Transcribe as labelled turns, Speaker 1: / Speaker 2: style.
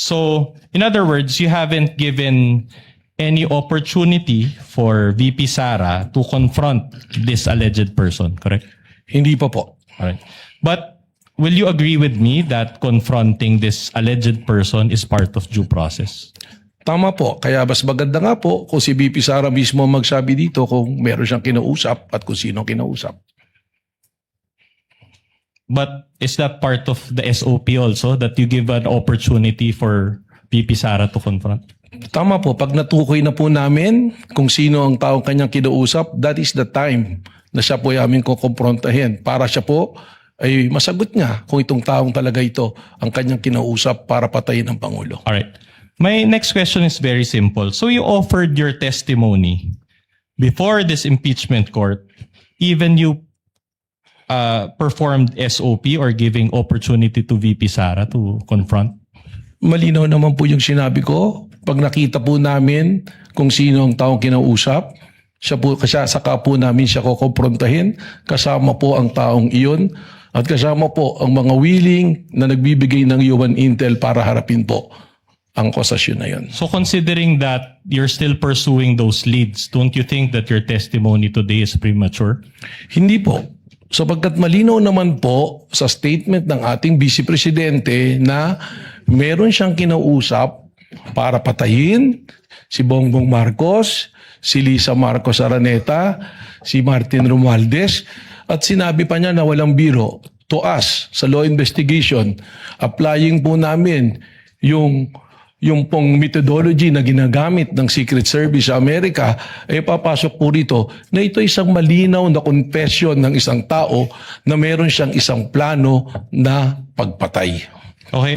Speaker 1: So, in other words, you haven't given any opportunity for VP Sara to confront this alleged person, correct?
Speaker 2: Hindi pa po.
Speaker 1: Alright. But will you agree with me that confronting this alleged person is part of due process?
Speaker 2: Tama po. Kaya mas maganda nga po kung si VP Sara mismo magsabi dito kung meron siyang kinausap at kung sino kinausap.
Speaker 1: But is that part of the SOP also, that you give an opportunity for VP Sara to confront?
Speaker 2: Tama po. Pag natukoy na po namin kung sino ang taong kanyang kinausap, that is the time na siya po ay aming kukomprontahin para siya po ay masagot niya kung itong taong talaga ito ang kanyang kinausap para patayin ang Pangulo.
Speaker 1: Alright. My next question is very simple. So you offered your testimony before this impeachment court, even you performed SOP or giving opportunity to VP Sara to confront?
Speaker 2: Malinaw naman po yung sinabi ko. Pag nakita po namin kung sino ang taong kinausap, saka po namin siya kukomprontahin, kasama po ang taong iyon, at kasama po ang mga willing na nagbibigay ng UN Intel para harapin po ang akusasyon na yun.
Speaker 1: So considering that you're still pursuing those leads, don't you think that your testimony today is premature?
Speaker 2: Hindi po. Sapagkat malinaw naman po sa statement ng ating Vice Presidente na meron siyang kinausap para patayin si Bongbong Marcos, si Lisa Marcos Araneta, si Martin Romualdez, at sinabi pa niya na walang biro to us sa law investigation. Applying po namin yung pong methodology na ginagamit ng Secret Service sa Amerika, ay papasok po rito na ito isang malinaw na confession ng isang tao na meron siyang isang plano na pagpatay.
Speaker 1: Okay.